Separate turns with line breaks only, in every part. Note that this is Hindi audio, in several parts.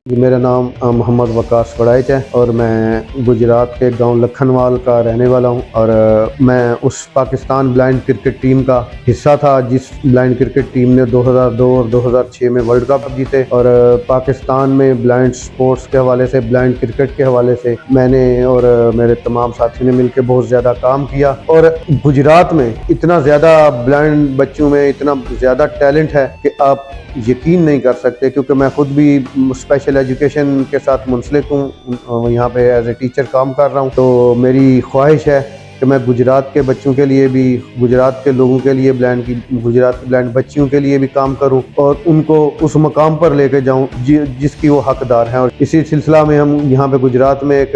जी, मेरा नाम मोहम्मद वकास वड़ाइच है और मैं गुजरात के गांव लखनवाल का रहने वाला हूं। और मैं उस पाकिस्तान ब्लाइंड क्रिकेट टीम का हिस्सा था जिस ब्लाइंड क्रिकेट टीम ने 2002 और 2006 में वर्ल्ड कप जीते। और पाकिस्तान में ब्लाइंड स्पोर्ट्स के हवाले से, ब्लाइंड क्रिकेट के हवाले से मैंने और मेरे तमाम साथियों ने मिलकर बहुत ज़्यादा काम किया। और गुजरात में इतना ज़्यादा ब्लाइंड बच्चों में इतना ज़्यादा टैलेंट है कि आप यकीन नहीं कर सकते, क्योंकि मैं खुद भी स्पेशल एजुकेशन के साथ मुंसलिक हूँ, यहाँ पे एज ए टीचर काम कर रहा हूँ। तो मेरी ख्वाहिश है कि मैं गुजरात के बच्चों के लिए भी, गुजरात के लोगों के लिए, गुजरात के ब्लाइंड बच्चियों के लिए भी काम करूं और उनको उस मकाम पर लेके जाऊं जिसकी वो हकदार हैं। और इसी सिलसिला में हम यहाँ पे गुजरात में एक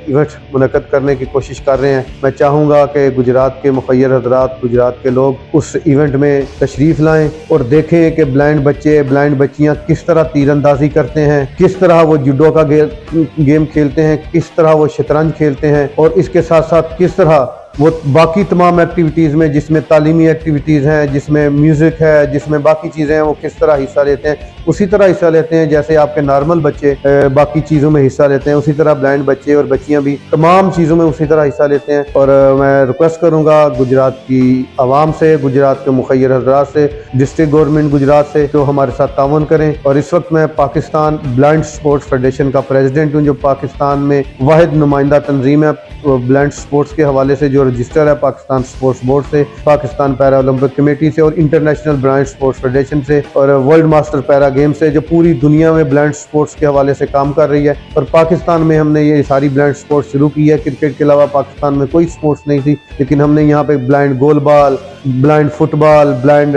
इवेंट मुनक्कद करने की कोशिश कर रहे हैं। मैं चाहूँगा कि गुजरात के मुखय्यर हजरात, गुजरात के लोग उस इवेंट में तशरीफ़ लाएँ और देखें कि ब्लाइंड बच्चे, ब्लाइंड बच्चियाँ किस तरह तीरंदाजी करते हैं, किस तरह वो जूडो का गेम खेलते हैं, किस तरह वो शतरंज खेलते हैं, और इसके साथ साथ किस तरह वो बाकी तमाम एक्टिविटीज़ में, जिसमें तालीमी एक्टिविटीज़ हैं, जिसमें म्यूज़िक है, जिसमें बाकी चीज़ें हैं, वो किस तरह हिस्सा लेते हैं। उसी तरह हिस्सा लेते हैं जैसे आपके नॉर्मल बच्चे बाकी चीज़ों में हिस्सा लेते हैं, उसी तरह ब्लाइंड बच्चे और बच्चियां भी तमाम चीज़ों में उसी तरह हिस्सा लेते हैं। और मैं रिक्वेस्ट करूँगा गुजरात की आवाम से, गुजरात के मुखय्यर हज़रात से, डिस्ट्रिक्ट गवर्नमेंट गुजरात से, तो हमारे साथ तावन करें। और इस वक्त मैं पाकिस्तान ब्लाइंड स्पोर्ट्स फेडरेशन का प्रेसिडेंट हूँ, जो पाकिस्तान में वाहिद नुमाइंदा तंजीम है ब्लाइंड स्पोर्ट्स के हवाले से, जो रजिस्टर है पाकिस्तान स्पोर्ट्स बोर्ड से, पाकिस्तान पैरा ओलंपिक कमेटी से और इंटरनेशनल ब्लाइंड स्पोर्ट्स फेडरेशन से और वर्ल्ड मास्टर पैरा गेम से, जो पूरी दुनिया में ब्लाइंड स्पोर्ट्स के हवाले से काम कर रही है। और पाकिस्तान में हमने ये सारी ब्लाइंड स्पोर्ट्स शुरू की है। क्रिकेट के अलावा पाकिस्तान में कोई स्पोर्ट्स नहीं थी, लेकिन हमने यहाँ पे blind goalball, blind football, blind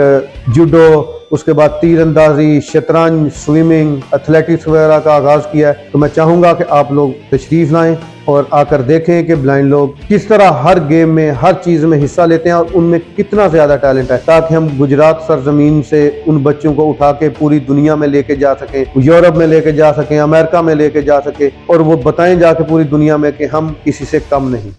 judo, उसके बाद तीरंदाजी, शतरंज, स्विमिंग, एथलेटिक्स वगैरह का आगाज़ किया है। तो मैं चाहूँगा कि आप लोग तशरीफ़ लाएं और आकर देखें कि ब्लाइंड लोग किस तरह हर गेम में, हर चीज़ में हिस्सा लेते हैं और उनमें कितना ज़्यादा टैलेंट है, ताकि हम गुजरात सरजमीन से उन बच्चों को उठा के पूरी दुनिया में लेके जा सकें, यूरोप में लेके जा सकें, अमेरिका में लेके जा सकें, और वो बताएं जाके पूरी दुनिया में कि हम किसी से कम नहीं।